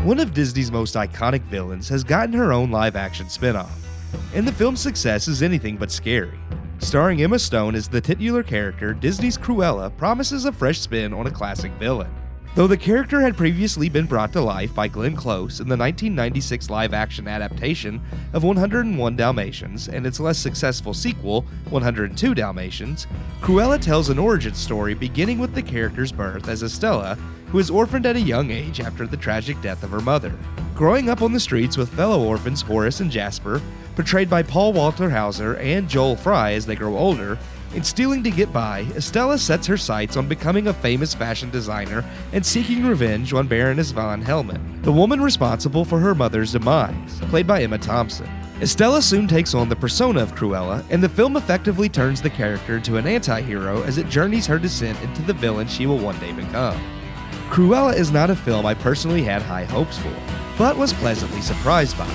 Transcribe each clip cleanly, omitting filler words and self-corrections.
One of Disney's most iconic villains has gotten her own live-action spin-off, and the film's success is anything but scary. Starring Emma Stone as the titular character, Disney's Cruella promises a fresh spin on a classic villain. Though the character had previously been brought to life by Glenn Close in the 1996 live-action adaptation of 101 Dalmatians and its less successful sequel, 102 Dalmatians, Cruella tells an origin story beginning with the character's birth as Estella, who is orphaned at a young age after the tragic death of her mother. Growing up on the streets with fellow orphans Horace and Jasper, portrayed by Paul Walter Hauser and Joel Fry as they grow older, and stealing to get by, Estella sets her sights on becoming a famous fashion designer and seeking revenge on Baroness von Hellman, the woman responsible for her mother's demise, played by Emma Thompson. Estella soon takes on the persona of Cruella, and the film effectively turns the character into an anti-hero as it journeys her descent into the villain she will one day become. Cruella is not a film I personally had high hopes for, but was pleasantly surprised by.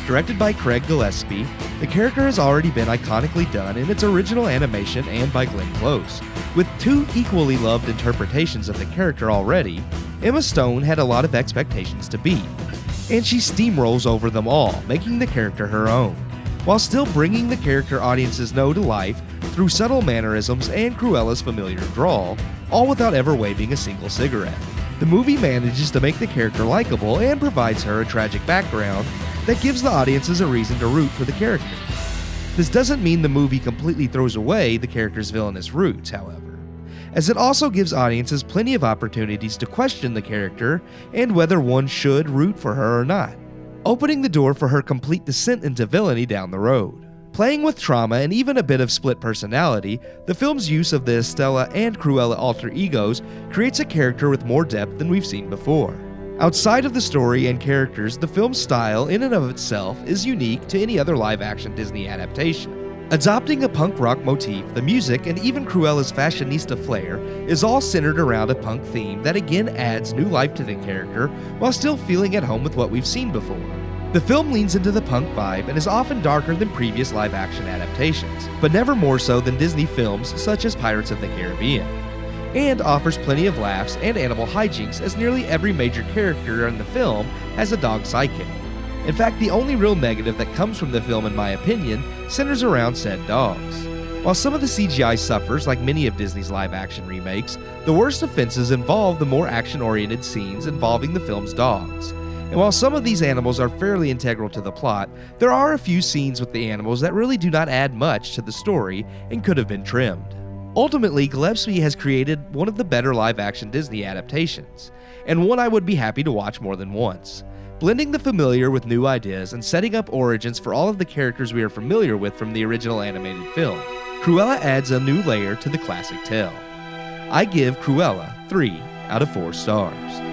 Directed by Craig Gillespie, the character has already been iconically done in its original animation and by Glenn Close. With two equally loved interpretations of the character already, Emma Stone had a lot of expectations to beat, and she steamrolls over them all, making the character her own, while still bringing the character audiences know to life through subtle mannerisms and Cruella's familiar drawl, all without ever waving a single cigarette. The movie manages to make the character likable and provides her a tragic background that gives the audiences a reason to root for the character. This doesn't mean the movie completely throws away the character's villainous roots, however, as it also gives audiences plenty of opportunities to question the character and whether one should root for her or not, opening the door for her complete descent into villainy down the road. Playing with trauma and even a bit of split personality, the film's use of the Estella and Cruella alter egos creates a character with more depth than we've seen before. Outside of the story and characters, the film's style in and of itself is unique to any other live-action Disney adaptation. Adopting a punk rock motif, the music, and even Cruella's fashionista flair is all centered around a punk theme that again adds new life to the character while still feeling at home with what we've seen before. The film leans into the punk vibe and is often darker than previous live-action adaptations, but never more so than Disney films such as Pirates of the Caribbean, and offers plenty of laughs and animal hijinks as nearly every major character in the film has a dog sidekick. In fact, the only real negative that comes from the film, in my opinion, centers around said dogs. While some of the CGI suffers, like many of Disney's live-action remakes, the worst offenses involve the more action-oriented scenes involving the film's dogs. And while some of these animals are fairly integral to the plot, there are a few scenes with the animals that really do not add much to the story and could have been trimmed. Ultimately, Gillespie has created one of the better live-action Disney adaptations, and one I would be happy to watch more than once, blending the familiar with new ideas and setting up origins for all of the characters we are familiar with from the original animated film. Cruella adds a new layer to the classic tale. I give Cruella 3 out of 4 stars.